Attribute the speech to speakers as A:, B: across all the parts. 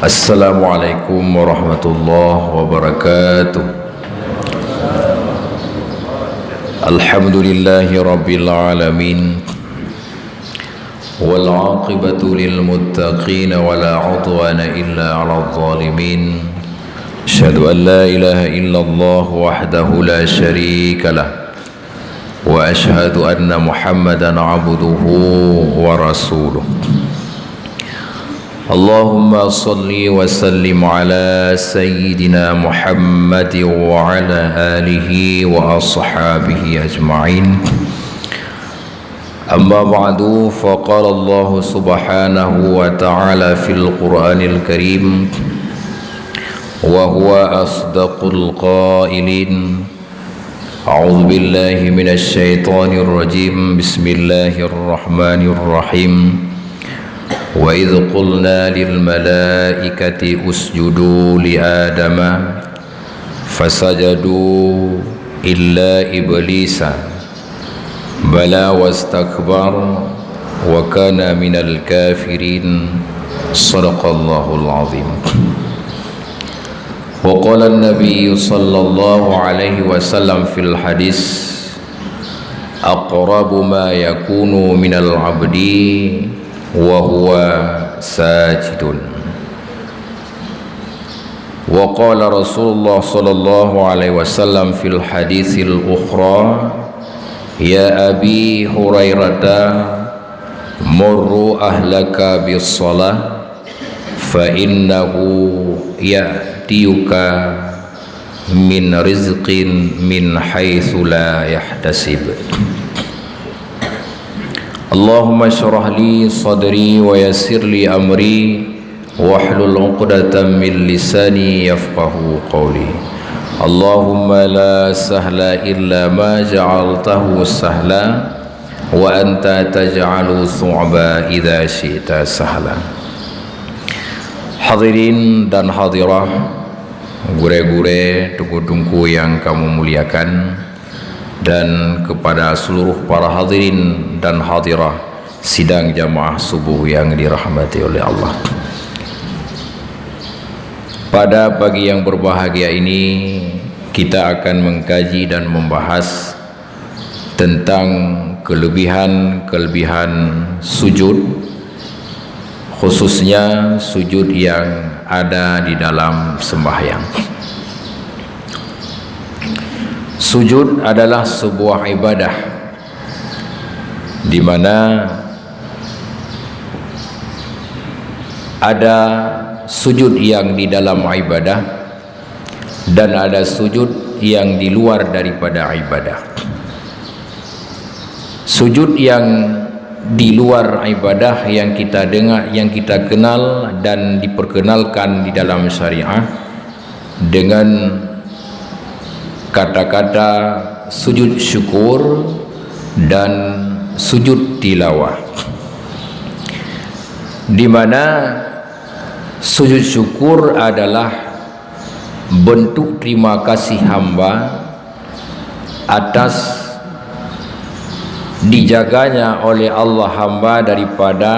A: Assalamualaikum warahmatullahi wabarakatuh. Alhamdulillahi rabbil alamin, wal aqibatu lil muttaqin, wala udwana illa 'alal zalimin. Asyhadu an la ilaha illallah wahdahu la syarika lah, wa asyhadu anna Muhammadan 'abduhu wa rasuluh. Allahumma salli wa sallim ala sayyidina Muhammad wa ala alihi wa ashabihi ajma'in. Amma ba'du, faqala Allah subhanahu wa ta'ala fil Qur'anil Karim, wa huwa asdaqul qailin. A'udzu billahi minasy syaithanir rajim. Bismillahirrahmanirrahim. Wa idh qulna lil malaikati usjudu li adama fasajadu illa iblisa bala wastakbar wa kana minal kafirin. Sadaqallahul azim. Wa qala an-nabiy sallallahu alaihi wasallam fil hadis, aqrabu ma yakunu minal abdi wa huwa sajidun. Wa qala Rasulullah sallallahu alaihi wasallam fil haditsil ukhra, ya Abi Hurairah, murru ahlaka bis salah fa innahu ya'tiyuka min rizqin min haitsu la yahtasib. Allahumma syrah li sadri wa yassir li amri wahlul 'uqdatam min lisani yafqahu qawli. Allahumma la sahla illa ma ja'altahu sahla wa anta taj'alu su'ba idza syi'ta sahla. Hadirin dan hadirah, gure-gure, tungku-tungku yang kamu muliakan, dan kepada seluruh para hadirin dan hadirah sidang jamaah subuh yang dirahmati oleh Allah. Pada pagi yang berbahagia ini kita akan mengkaji dan membahas tentang kelebihan-kelebihan sujud, khususnya sujud yang ada di dalam sembahyang. Sujud adalah sebuah ibadah di mana ada sujud yang di dalam ibadah dan ada sujud yang di luar daripada ibadah. Sujud yang di luar ibadah yang kita dengar, yang kita kenal dan diperkenalkan di dalam syariah dengan kata-kata sujud syukur dan sujud tilawah, di mana sujud syukur adalah bentuk terima kasih hamba atas dijaganya oleh Allah hamba daripada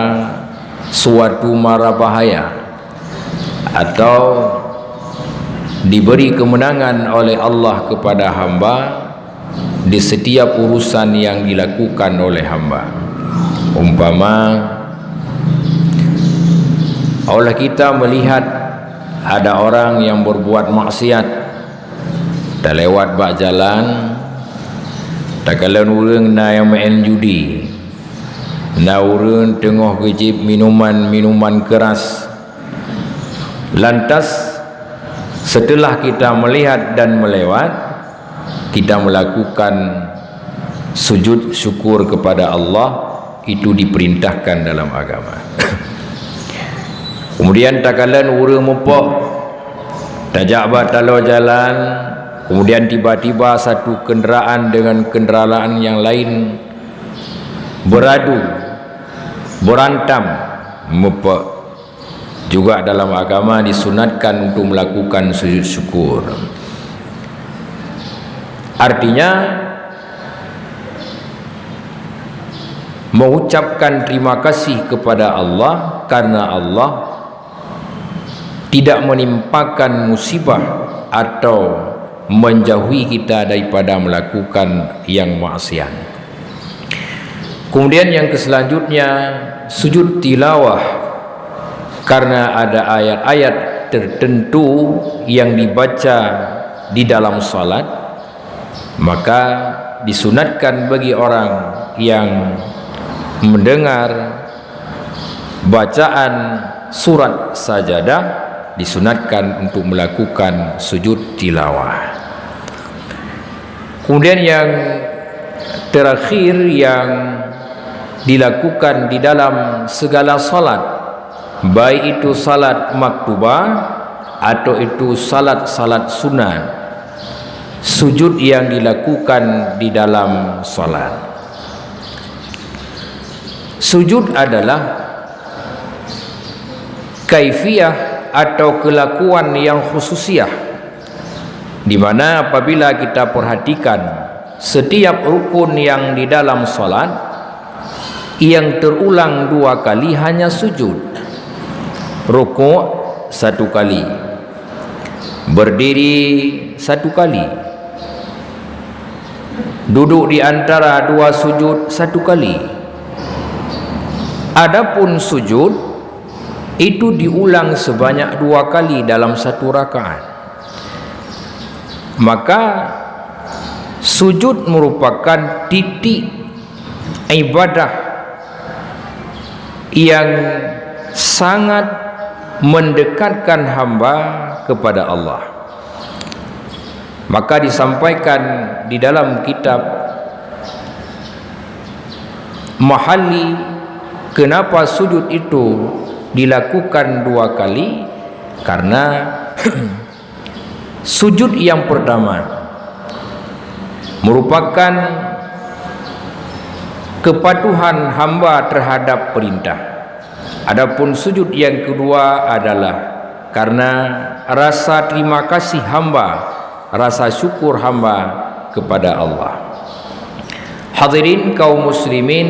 A: suatu mara bahaya, atau diberi kemenangan oleh Allah kepada hamba di setiap urusan yang dilakukan oleh hamba. Umpama oleh kita melihat ada orang yang berbuat maksiat, dah lewat bak jalan, tak kala urang na yang main judi, na urang tengah gejip minuman keras. Lantas setelah kita melihat dan melewat, kita melakukan sujud syukur kepada Allah. Itu diperintahkan dalam agama. Kemudian tak kala urang mopok tajak batalo jalan, kemudian tiba-tiba satu kenderaan dengan kenderaan yang lain beradu, berantam, mopok. Juga dalam agama disunatkan untuk melakukan sujud syukur. Artinya mengucapkan terima kasih kepada Allah karena Allah tidak menimpakan musibah atau menjauhi kita daripada melakukan yang maksiat. Kemudian yang selanjutnya sujud tilawah, karena ada ayat-ayat tertentu yang dibaca di dalam salat, maka disunatkan bagi orang yang mendengar bacaan surat sajadah, disunatkan untuk melakukan sujud tilawah. Kemudian yang terakhir yang dilakukan di dalam segala salat, baik itu salat maktubah atau itu salat-salat sunat, sujud yang dilakukan di dalam salat. Sujud adalah kaifiyah atau kelakuan yang khususiyah, di mana apabila kita perhatikan setiap rukun yang di dalam salat yang terulang 2 kali hanya sujud. Rukuk 1 kali, berdiri 1 kali, duduk di antara 2 sujud 1 kali. Adapun sujud itu diulang sebanyak 2 kali dalam 1 rakaat. Maka sujud merupakan titik ibadah yang sangat mendekatkan hamba kepada Allah. Maka disampaikan di dalam kitab Mahalli, kenapa sujud itu dilakukan 2 kali? Karena sujud yang pertama merupakan kepatuhan hamba terhadap perintah. Adapun sujud yang kedua adalah karena rasa terima kasih hamba, rasa syukur hamba kepada Allah. Hadirin kaum muslimin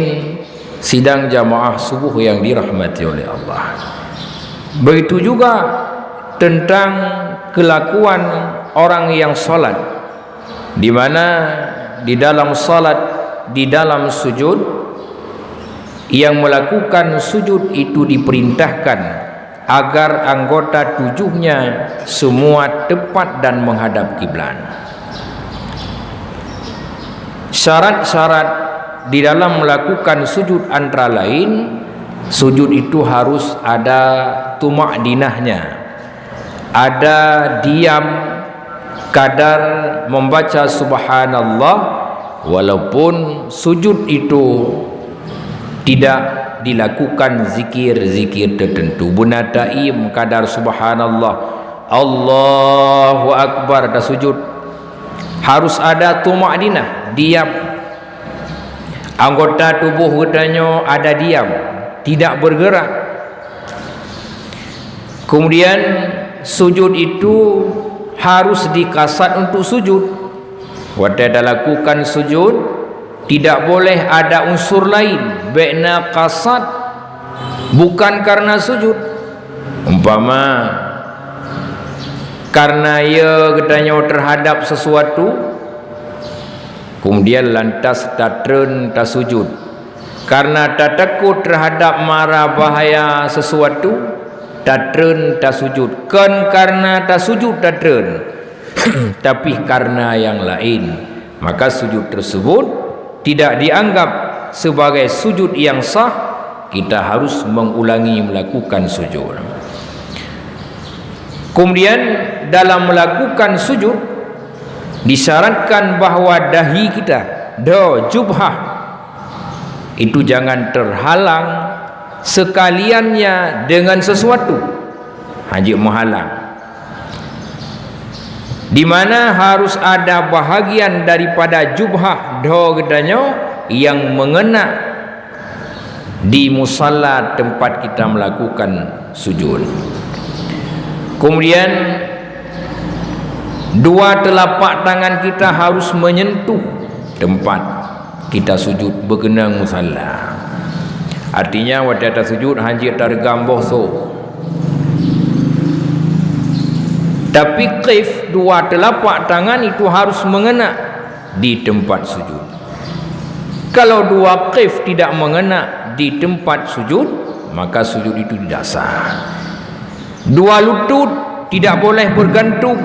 A: sidang jamaah subuh yang dirahmati oleh Allah. Begitu juga tentang kelakuan orang yang salat, di mana di dalam salat, di dalam sujud, yang melakukan sujud itu diperintahkan agar anggota tujuhnya semua tepat dan menghadap kiblat. Syarat-syarat di dalam melakukan sujud antara lain, sujud itu harus ada tumakninahnya, ada diam kadar membaca subhanallah, walaupun sujud itu tidak dilakukan zikir-zikir tertentu. Bunataim kadar subhanallah, Allahu akbar, dah sujud harus ada tumakninah, diam. Anggota tubuh katanya ada diam, tidak bergerak. Kemudian sujud itu harus dikasat untuk sujud. Waktu dah lakukan sujud, tidak boleh ada unsur lain baikna qasad, bukan karena sujud. Umpama karena ia katanya terhadap sesuatu, kemudian lantas tak tren tak sujud. Karena tak takut terhadap mara bahaya sesuatu, tak tren tak sujud. Kan karena tak sujud tak tren, tapi karena yang lain, maka sujud tersebut tidak dianggap sebagai sujud yang sah. Kita harus mengulangi melakukan sujud. Kemudian dalam melakukan sujud disyaratkan bahawa dahi kita, jubhah, itu jangan terhalang sekaliannya dengan sesuatu, hanya menghalang, di mana harus ada bahagian daripada jubhah katanya yang mengena di musalla tempat kita melakukan sujud. Kemudian 2 telapak tangan kita harus menyentuh tempat kita sujud berkenaan musalla. Artinya waktu atas sujud hanya tergambar so. Tapi qif, dua telapak tangan itu harus mengena di tempat sujud. Kalau dua qif tidak mengena di tempat sujud, maka sujud itu tidak sah. Dua lutut tidak boleh bergantung,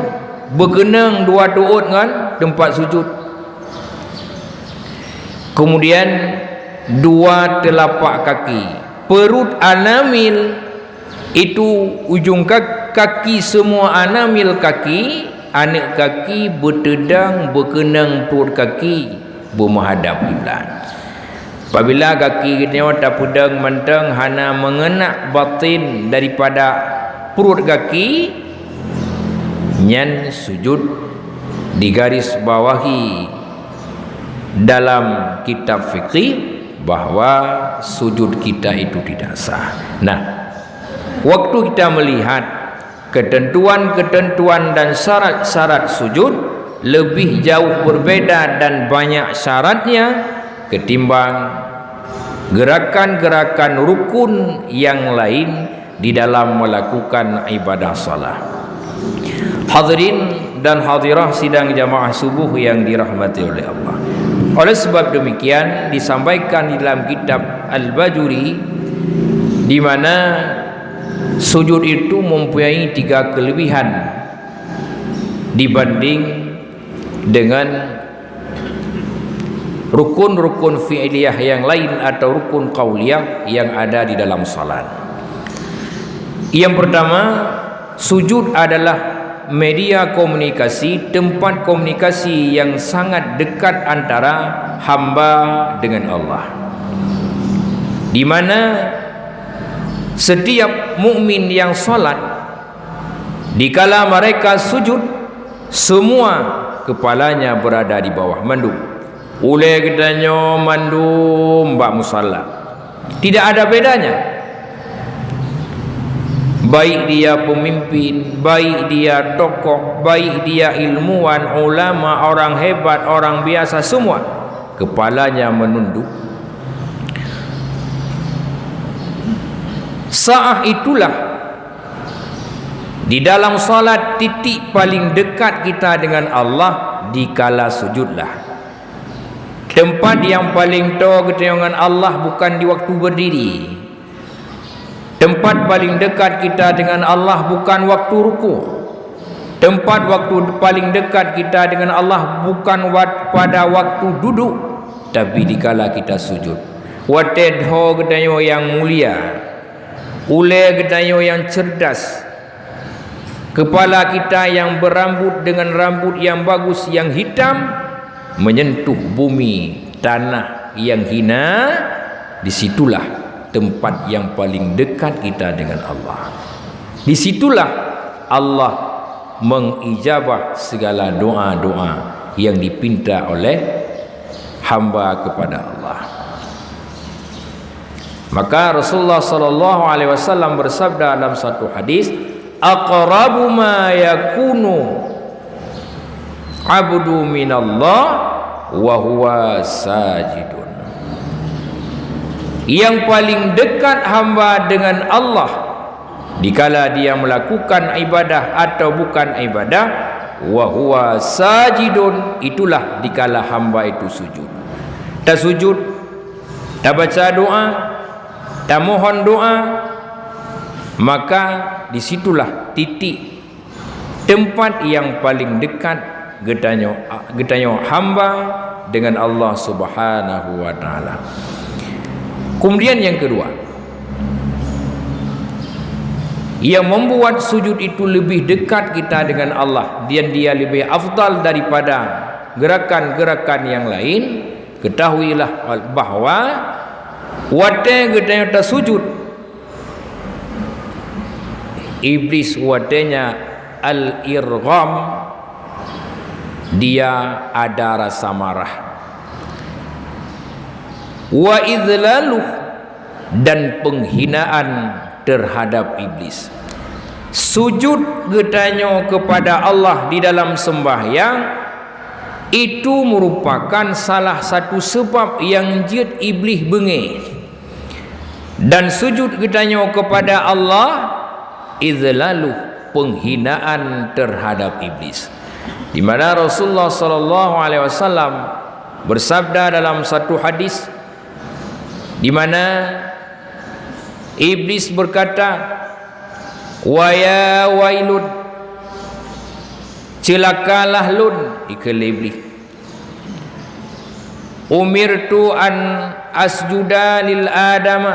A: bergenang dua tuut kan tempat sujud. Kemudian dua telapak kaki, perut anamil itu ujung kaki semua anamil kaki, anak kaki bertedang berkenang perut kaki bermenghadap kiblat. Apabila kaki kita tak pedang mentang hana mengenak batin daripada perut kaki, nyan sujud digaris bawahi dalam kitab fikih bahawa sujud kita itu tidak sah. Nah, waktu kita melihat ketentuan-ketentuan dan syarat-syarat sujud lebih jauh berbeda dan banyak syaratnya ketimbang gerakan-gerakan rukun yang lain di dalam melakukan ibadah salat. Hadirin dan hadirah sidang jamaah subuh yang dirahmati oleh Allah. Oleh sebab demikian disampaikan di dalam kitab Al-Bajuri di mana sujud itu mempunyai 3 kelebihan dibanding dengan rukun-rukun fi'liyah yang lain atau rukun qauliyah yang ada di dalam salat. Yang pertama, sujud adalah media komunikasi, tempat komunikasi yang sangat dekat antara hamba dengan Allah, di mana setiap mukmin yang salat dikala mereka sujud semua kepalanya berada di bawah mandum. Oleh katanya mandum bak musalla, tidak ada bedanya. Baik dia pemimpin, baik dia tokoh, baik dia ilmuwan, ulama, orang hebat, orang biasa, semua kepalanya menunduk. Saat itulah di dalam salat titik paling dekat kita dengan Allah dikala sujudlah. Tempat yang paling tahu kita dengan Allah bukan di waktu berdiri. Tempat paling dekat kita dengan Allah bukan waktu ruku. Tempat waktu paling dekat kita dengan Allah bukan pada waktu duduk, tapi dikala kita sujud. Watedho gedayo yang mulia, ule gedayo yang cerdas, kepala kita yang berambut dengan rambut yang bagus yang hitam menyentuh bumi tanah yang hina, disitulah tempat yang paling dekat kita dengan Allah. Disitulah Allah mengijabah segala doa-doa yang dipinta oleh hamba kepada Allah. Maka Rasulullah sallallahu alaihi wasallam bersabda dalam satu hadis, aqrabu ma yakunu abdu minallah wa huwa sajidun. Yang paling dekat hamba dengan Allah dikala dia melakukan ibadah atau bukan ibadah, wa huwa sajidun, itulah dikala hamba itu sujud. Tak sujud, tak baca doa, tak mohon doa, maka disitulah titik tempat yang paling dekat getanya hamba dengan Allah Subhanahu wa taala. Kemudian yang kedua, yang membuat sujud itu lebih dekat kita dengan Allah dan dia lebih afdal daripada gerakan-gerakan yang lain, ketahuilah bahawa wate getanya tak sujud, iblis watenya al-irgham, dia ada rasa marah, wa idlaluh, dan penghinaan terhadap iblis. Sujud getanya kepada Allah di dalam sembahyang itu merupakan salah satu sebab yang jid iblis bengih. Dan sujud getanya kepada Allah idlaluh, penghinaan terhadap iblis. Di mana Rasulullah sallallahu alaihi wasallam bersabda dalam satu hadis di mana iblis berkata, "Wa ya wailun, celakalah lun," ikal iblis. "Umirtu an asjuda lil adama,"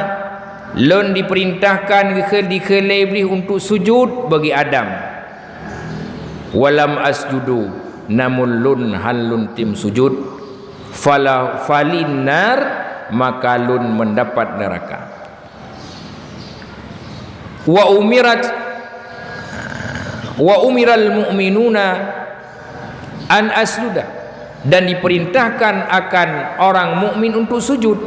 A: lun diperintahkan di iblis untuk sujud bagi Adam. "Walam asjudu," namun lun halun tim sujud. "Falinar," maka lun mendapat neraka. Wa umiral mu'minuna an asjuda, dan diperintahkan akan orang mukmin untuk sujud.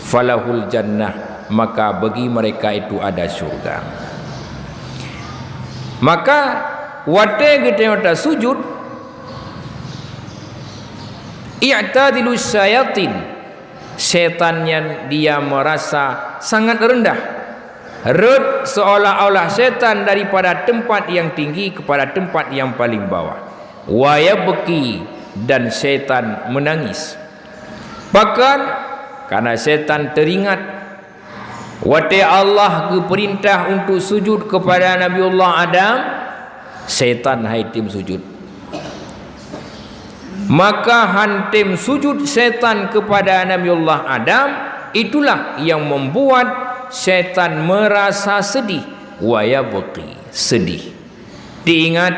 A: Falahul jannah, maka bagi mereka itu ada syurga. Maka wate kita sujud, i'tadilu syayatin, setan yang dia merasa sangat rendah, seolah-olah setan daripada tempat yang tinggi kepada tempat yang paling bawah. Wa yabki, dan setan menangis. Bahkan karena setan teringat wate Allah ke perintah untuk sujud kepada Nabiullah Adam, setan haitim sujud. Maka hantim sujud setan kepada Nabiullah Adam, itulah yang membuat setan merasa sedih. Wa yabqi, sedih. Diingat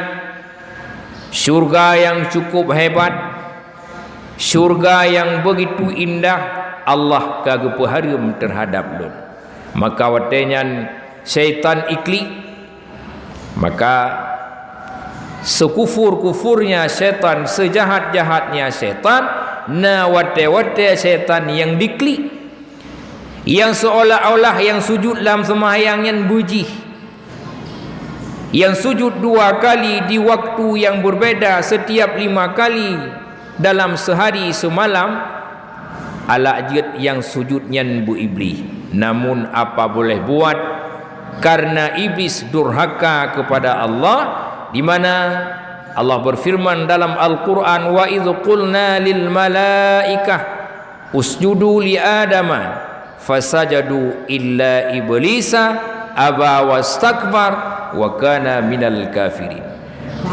A: syurga yang cukup hebat, syurga yang begitu indah, Allah kagak peharum terhadap lun. Maka watenya syaitan ikli, maka sekufur-kufurnya setan, sejahat-jahatnya setan, na wate-wate setan yang dikli, yang seolah-olah yang sujud dalam sembahyang yang bujih, yang sujud 2 kali di waktu yang berbeda setiap 5 kali dalam sehari semalam, alajid yang sujudnya bu iblis. Namun apa boleh buat, karena iblis durhaka kepada Allah, di mana Allah berfirman dalam Al-Quran, "Wa idh qulna lil malaikah usjudu li adama fasajadu illa iblisa aba wastakbar wa kana minal kafirin."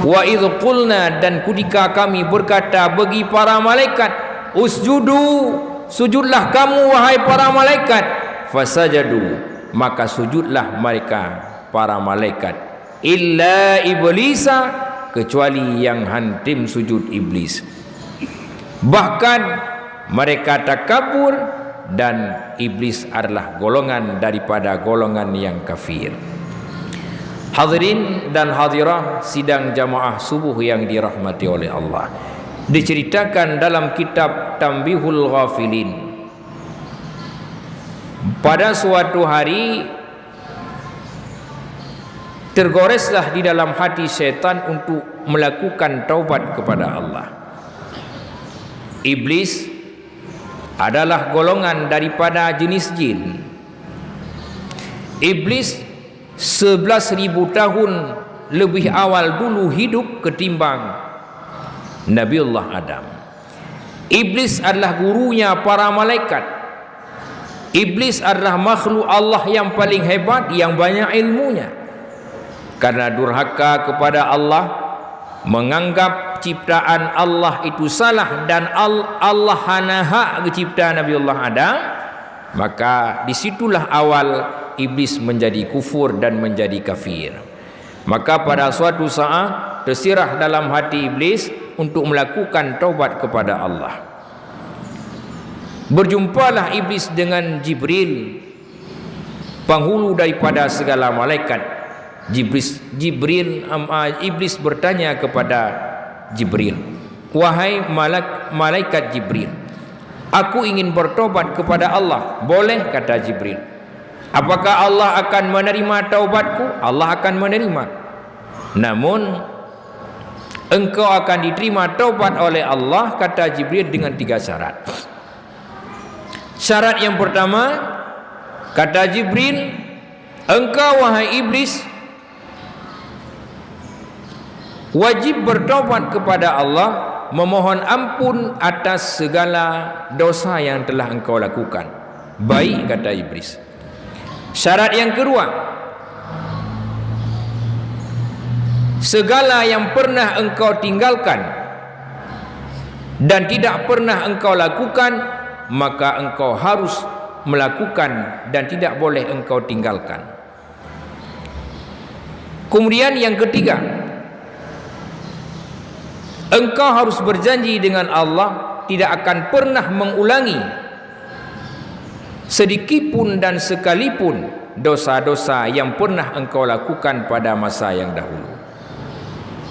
A: Wa idh qulna, dan ketika kami berkata bagi para malaikat, usjudu, sujudlah kamu wahai para malaikat, fasajadu, maka sujudlah mereka para malaikat, illa iblisa, kecuali yang hantim sujud iblis. Bahkan mereka takabur, dan iblis adalah golongan daripada golongan yang kafir. Hadirin dan hadirah sidang jamaah subuh yang dirahmati oleh Allah, diceritakan dalam kitab Tanbihul Ghafilin, pada suatu hari tergoreslah di dalam hati setan untuk melakukan taubat kepada Allah. Iblis adalah golongan daripada jenis jin. Iblis 11.000 tahun lebih awal dulu hidup ketimbang Nabiullah Adam. Iblis adalah gurunya para malaikat. Iblis adalah makhluk Allah yang paling hebat, yang banyak ilmunya. Karena durhaka kepada Allah, menganggap ciptaan Allah itu salah, dan Allah hana hak cipta Nabiullah Adam, maka disitulah awal iblis menjadi kufur dan menjadi kafir. Maka pada suatu saat tersirat dalam hati iblis untuk melakukan taubat kepada Allah. Berjumpalah iblis dengan Jibril, penghulu daripada segala malaikat. Iblis bertanya kepada Jibril, "Wahai malaikat Jibril, aku ingin bertobat kepada Allah, boleh?" kata Jibril. "Apakah Allah akan menerima taubatku?" "Allah akan menerima. Namun engkau akan diterima taubat oleh Allah," kata Jibril, "dengan 3 syarat. Syarat yang pertama," kata Jibril, "engkau wahai iblis wajib bertaubat kepada Allah, memohon ampun atas segala dosa yang telah engkau lakukan. Baik, kata Iblis. Syarat yang kedua, segala yang pernah engkau tinggalkan dan tidak pernah engkau lakukan, maka engkau harus melakukan dan tidak boleh engkau tinggalkan. Kemudian yang ketiga, engkau harus berjanji dengan Allah tidak akan pernah mengulangi sedikitpun dan sekalipun dosa-dosa yang pernah engkau lakukan pada masa yang dahulu.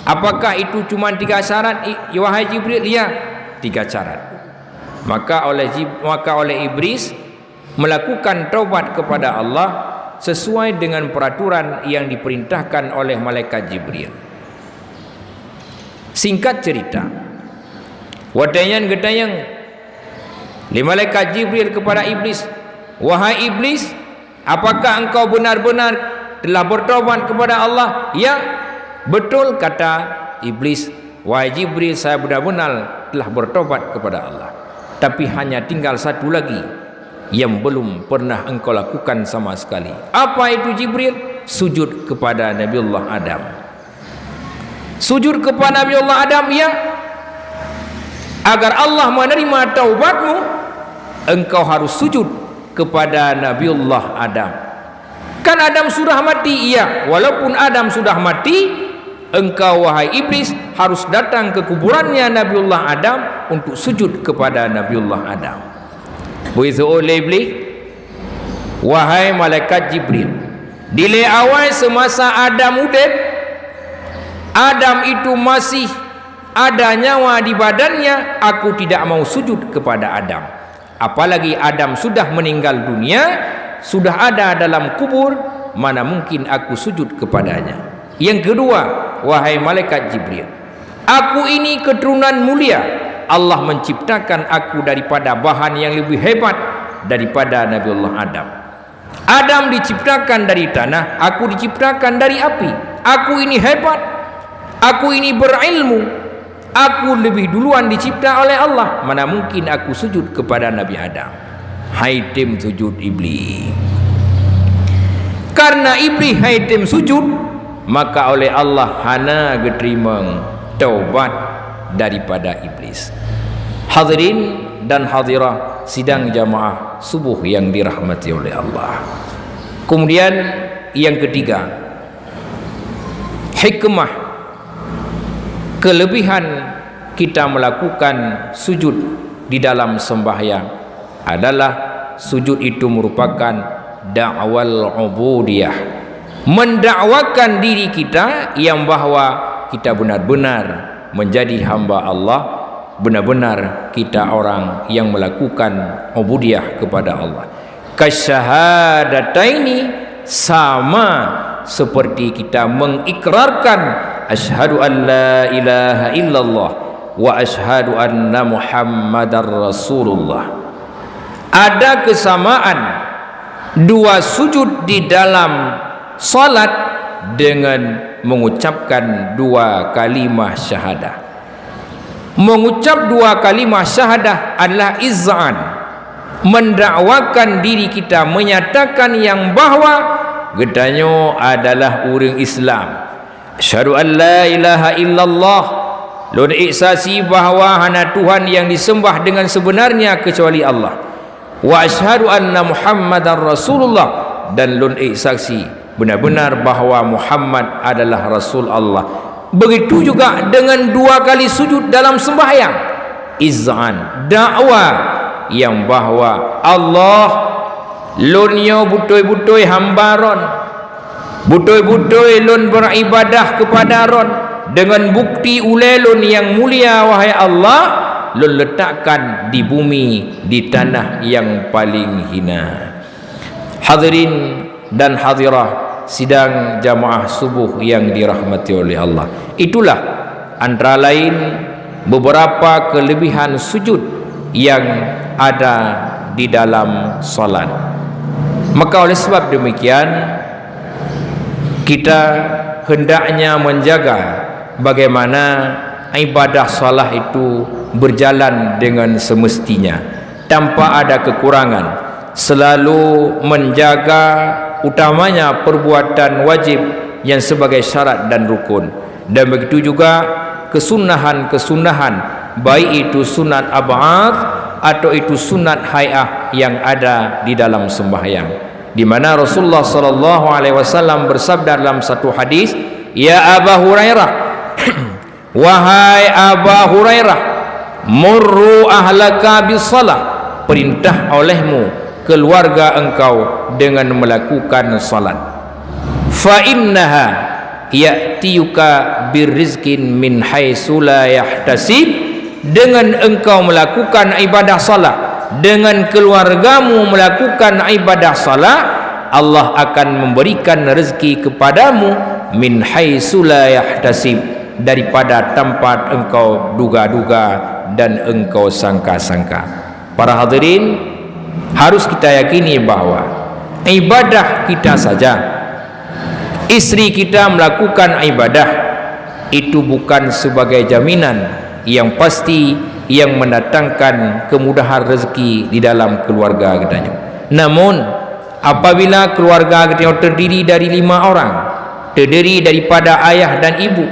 A: Apakah itu cuma 3 syarat, wahai Jibril? Ya, 3 syarat. Maka oleh Iblis melakukan taubat kepada Allah sesuai dengan peraturan yang diperintahkan oleh malaikat Jibril. Singkat cerita, wadayan gedayang li malaikat Jibril kepada Iblis, wahai Iblis, apakah engkau benar-benar telah bertaubat kepada Allah? Ya, betul, kata Iblis. Wahai Jibril, saya benar-benar telah bertaubat kepada Allah, tapi hanya tinggal satu lagi yang belum pernah engkau lakukan sama sekali. Apa itu, Jibril? Sujud kepada Nabiullah Adam. Sujud kepada Nabiullah Adam, ya. Agar Allah menerima taubatmu, engkau harus sujud kepada Nabiullah Adam. Kan Adam sudah mati, iya. Walaupun Adam sudah mati, engkau wahai Iblis harus datang ke kuburannya Nabiullah Adam untuk sujud kepada Nabiullah Adam. Begitu oleh Iblis, wahai malaikat Jibril, di awal semasa Adam hidup, Adam itu masih ada nyawa di badannya, aku tidak mau sujud kepada Adam. Apalagi Adam sudah meninggal dunia, sudah ada dalam kubur, mana mungkin aku sujud kepadanya. Yang kedua, wahai malaikat Jibril, aku ini keturunan mulia. Allah menciptakan aku daripada bahan yang lebih hebat daripada Nabiullah Adam. Adam diciptakan dari tanah, aku diciptakan dari api. Aku ini hebat, aku ini berilmu, aku lebih duluan dicipta oleh Allah. Mana mungkin aku sujud kepada Nabi Adam. Hai tim sujud Iblis. Karena Iblis hai tim sujud, maka oleh Allah hana geterima taubat daripada Iblis. Hadirin dan hadirah sidang jamaah subuh yang dirahmati oleh Allah. Kemudian yang ketiga, hikmah kelebihan kita melakukan sujud di dalam sembahyang adalah sujud itu merupakan da'wal ubudiyah, mendakwakan diri kita yang bahwa kita benar-benar menjadi hamba Allah, benar-benar kita orang yang melakukan ubudiyah kepada Allah. Kasyahadataini, sama seperti kita mengikrarkan asyhadu an la ilaha illallah wa asyhadu anna muhammadar rasulullah. Ada kesamaan dua sujud di dalam salat dengan mengucapkan dua kalimah syahadah. Mengucap dua kalimah syahadah adalah iz'an, mendakwakan diri kita, menyatakan yang bahwa gedanyo adalah orang Islam. Asyhadu an la ilaha illallah, lun iksasi bahawa hana Tuhan yang disembah dengan sebenarnya kecuali Allah. Wa asyhadu anna muhammadar rasulullah, dan lun iksasi benar-benar bahawa Muhammad adalah Rasul Allah. Begitu juga dengan dua kali sujud dalam sembahyang, iz'an, dakwah yang bahawa Allah lunyo butoi-butoi hambaron, butoi-butoi lun beribadah kepada ron, dengan bukti ulelun yang mulia wahai Allah, lun letakkan di bumi, di tanah yang paling hina. Hadirin dan hadirah sidang jamaah subuh yang dirahmati oleh Allah, itulah antara lain beberapa kelebihan sujud yang ada di dalam salat. Maka oleh sebab demikian, kita hendaknya menjaga, bagaimana ibadah salat itu berjalan dengan semestinya tanpa ada kekurangan, selalu menjaga utamanya perbuatan wajib yang sebagai syarat dan rukun, dan begitu juga kesunahan-kesunahan, baik itu sunat ab'ad atau itu sunat hay'ah yang ada di dalam sembahyang, di mana Rasulullah sallallahu alaihi wasallam bersabda dalam satu hadis, ya Aba Hurairah, wahai Aba Hurairah, murru ahlaka bisalah, perintah olehmu keluarga engkau dengan melakukan salat, fa innaha ya'tiyuka birrizqin min haitsu la yahtasib, dengan engkau melakukan ibadah salat, dengan keluargamu melakukan ibadah salat, Allah akan memberikan rezeki kepadamu min haitsu la yahtasib, daripada tempat engkau duga-duga dan engkau sangka-sangka. Para hadirin, harus kita yakini bahawa ibadah kita saja, istri kita melakukan ibadah, itu bukan sebagai jaminan yang pasti yang mendatangkan kemudahan rezeki di dalam keluarga katanya. Namun apabila keluarga katanya terdiri dari 5 orang, terdiri daripada ayah dan ibu,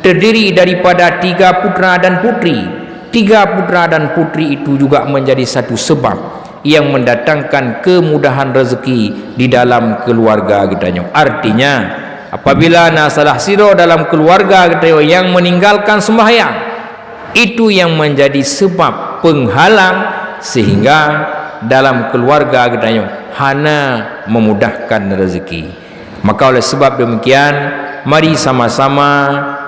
A: terdiri daripada 3 putra dan putri, 3 putra dan putri itu juga menjadi satu sebab yang mendatangkan kemudahan rezeki di dalam keluarga katanya. Artinya apabila nasalah siro dalam keluarga katanya yang meninggalkan sembahyang, itu yang menjadi sebab penghalang sehingga dalam keluarga katanya hana memudahkan rezeki. Maka oleh sebab demikian, mari sama-sama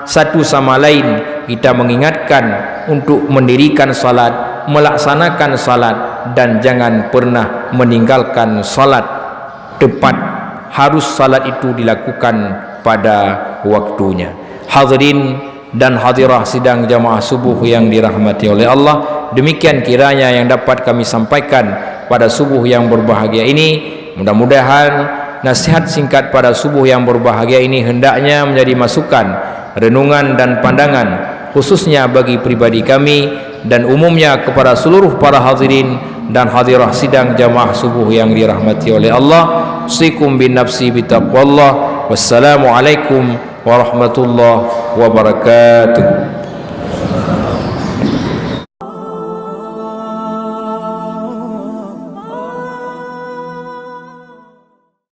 A: satu sama lain kita mengingatkan untuk mendirikan salat, melaksanakan salat, dan jangan pernah meninggalkan salat tepat. Harus salat itu dilakukan pada waktunya. Hadirin dan hadirah sidang jamaah subuh yang dirahmati oleh Allah, demikian kiranya yang dapat kami sampaikan pada subuh yang berbahagia ini. Mudah-mudahan nasihat singkat pada subuh yang berbahagia ini hendaknya menjadi masukan, renungan dan pandangan, khususnya bagi pribadi kami dan umumnya kepada seluruh para hadirin dan hadirah sidang jamaah subuh yang dirahmati oleh Allah. Usikum bin nafsi bitaqwallah. Wassalamualaikum warahmatullahi wabarakatuh.